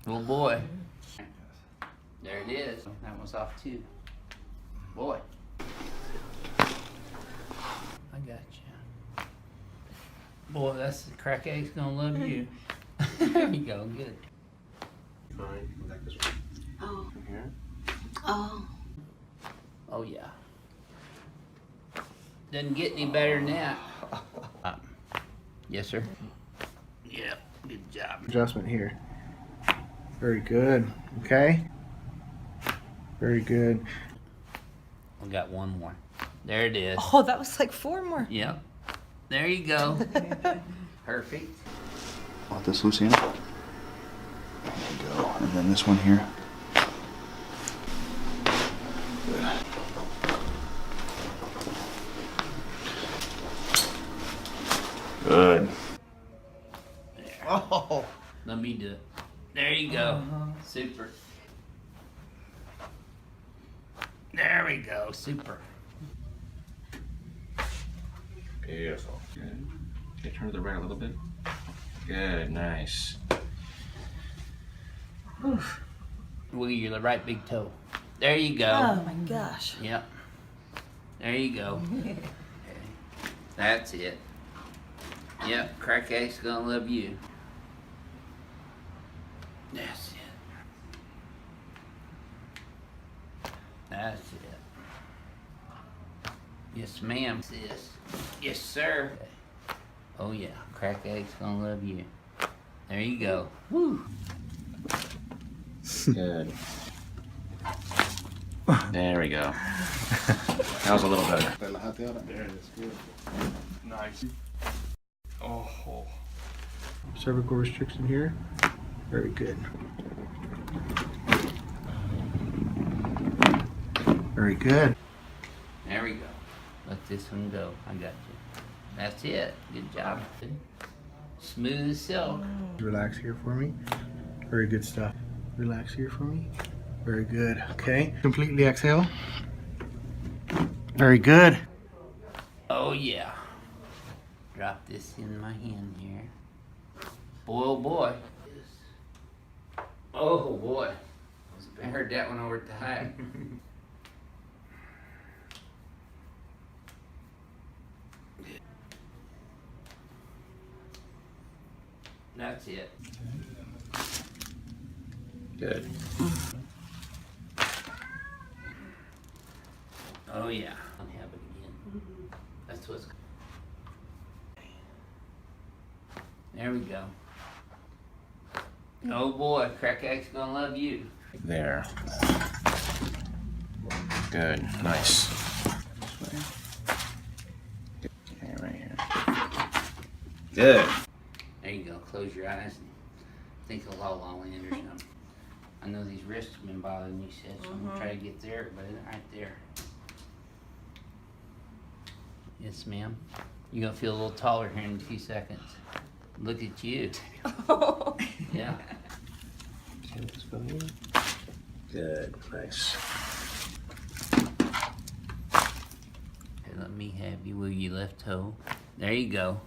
Oh boy. There it is. That one's off too. Boy. I got you. Boy, that's the crack egg's gonna love you. There you go, good. Fine. Like this one. Oh. From here. Oh. Oh yeah. Doesn't get any better than that. Yes, sir. Yeah, good job. Adjustment here. Very good. Okay. Very good. We got one more. There it is. Oh, that was like 4 more. Yep. There you go. Perfect. Want this, Luciana? There you go. And then this one here. Good. There. Oh. Let me do it. There you go. Super. There we go. Super. Beautiful. Good. Okay, turn to the right a little bit. Good, nice. Wiggle your right big toe. There you go. Oh my gosh. Yep. There you go. Okay. That's it. Yep, crack egg's gonna love you. That's it. That's it. Yes, ma'am. Sis. Yes, sir. Oh yeah, crack egg's gonna love you. There you go. Woo. Good. There we go. That was a little better. There it is. Good. Nice. Oh. Cervical restriction here. Very good. Very good. There we go. Let this one go. I got you. That's it. Good job. Smooth as silk. Relax here for me. Very good stuff. Relax here for me. Very good. Okay. Completely exhale. Very good. Oh yeah. Drop this in my hand here. Boy, oh boy. Oh boy. I heard that one over at the high. That's it. Good. Oh yeah. I'll have it again. That's what's. There we go. Oh boy, crack egg's gonna love you. There. Good. Nice. Okay, right here. Good. There you go. Close your eyes and think of La La Land or something. I know these wrists have been bothering you, sis, so I'm gonna try to get there, but it's right there. Yes, ma'am. You're gonna feel a little taller here in a few seconds. Look at you. Yeah. Okay, let's go here. Good. Nice. Hey, let me have you wiggle your left toe. There you go.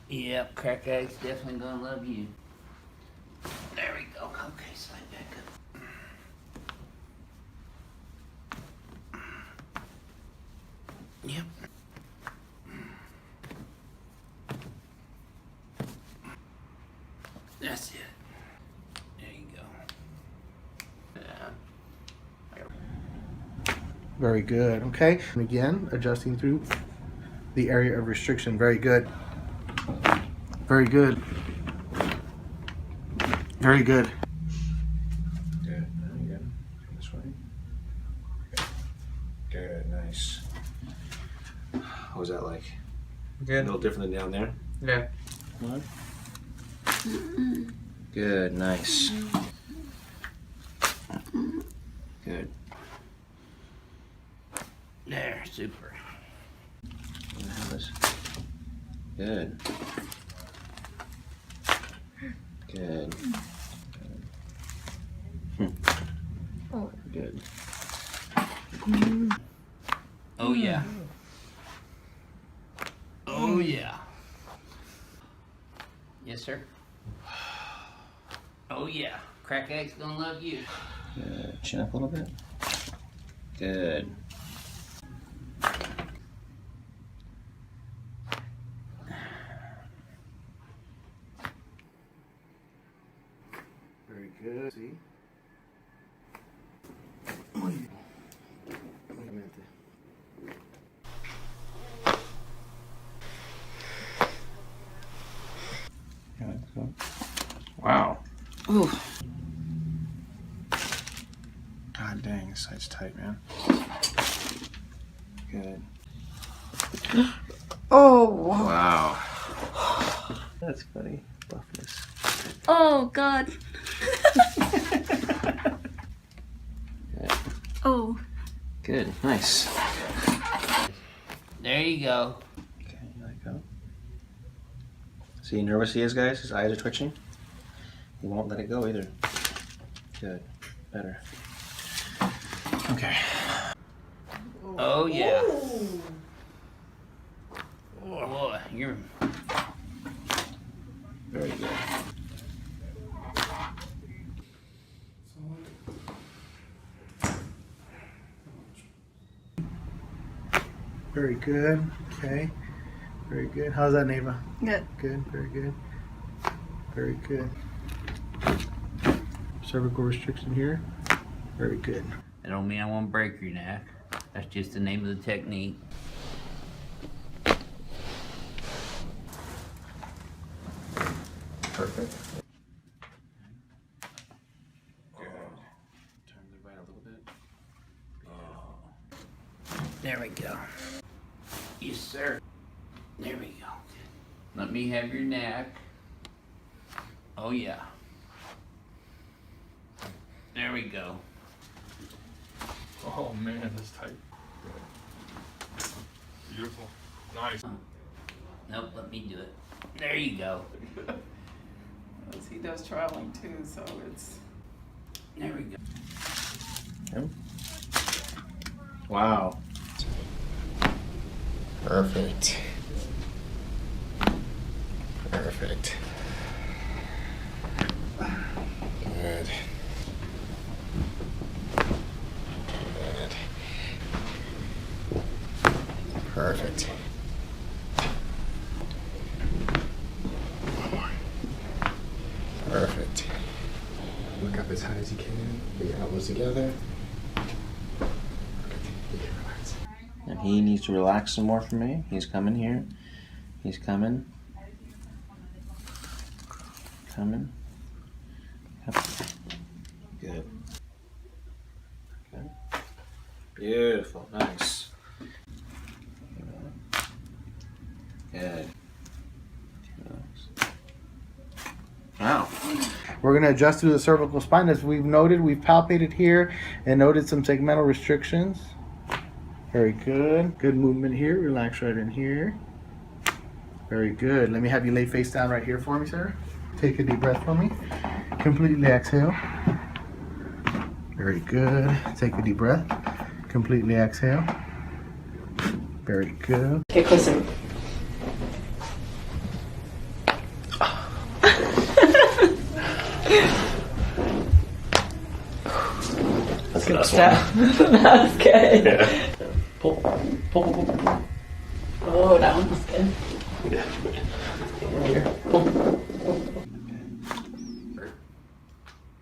Yep, crack egg's definitely gonna love you. There we go. Okay, slide back up. Yep. That's it. There you go. Very good. Okay. And again, adjusting through the area of restriction. Very good. Very good. Very good. Good. Again. This way. Good. Nice. What was that like? A Good. little different than down there? Yeah. What? Good. Nice. Good. There, super. How this? Good. Good. Oh. Good. Oh yeah. Oh yeah. Yes, sir. Oh yeah, Crack Egg's gonna love you. Good. Chin up a little bit. Good. Very good. See? Wow. Ooh. God dang, this side's tight, man. Good. Oh. Wow. That's funny. Buffness. Oh, God. Good. Oh. Good. Nice. There you go. Okay, let it go. See how nervous he is, guys? His eyes are twitching. He won't let it go either. Good. Better. Okay. Oh yeah. Boy, you're Very good. Very good. Okay. Very good. How's that, Neva? Good. Good. Very good. Very good. Cervical restriction here. Very good. That don't mean I won't break your neck. That's just the name of the technique. Perfect. Good. Turn the right a little bit. There we go. Yes, sir. There we go. Let me have your neck. Oh yeah. There we go. Oh man, that's tight. Beautiful. Nice. Nope, let me do it. There you go. He does traveling too, so it's. There we go. Okay. Wow. Perfect. Perfect. Good. Good. Perfect. Perfect. Look up as high as you can. Get your elbows together. Relax. And he needs to relax some more for me. He's coming here. He's coming. Coming. Yep. Good. Okay. Beautiful. Nice. Good. Wow. We're going to adjust through the cervical spine. As we've noted, we've palpated here and noted some segmental restrictions. Very good. Good movement here. Relax right in here. Very good. Let me have you lay face down right here for me, sir. Take a deep breath for me. Completely exhale. Very good. Take a deep breath. Completely exhale. Very good. Okay, closer. That's Good stuff. That's good. Yeah. Pull, pull, pull, pull, pull. Oh, that one was good. Pull.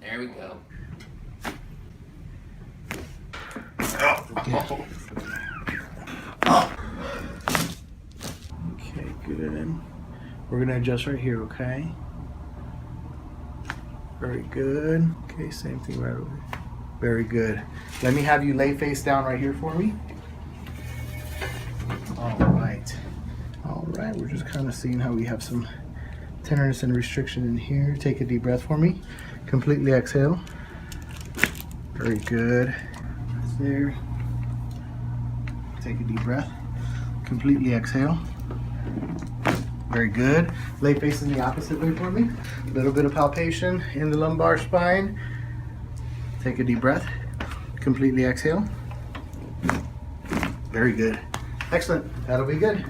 There we go. Okay, good. We're going to adjust right here, okay? Very good. Okay, same thing right over here. Very good. Let me have you lay face down right here for me. All right. All right, we're just kind of seeing how we have some tenderness and restriction in here. Take a deep breath for me. Completely exhale. Very good. There. Take a deep breath. Completely exhale. Very good. Lay facing the opposite way for me. A little bit of palpation in the lumbar spine. Take a deep breath. Completely exhale. Very good. Excellent. That'll be good.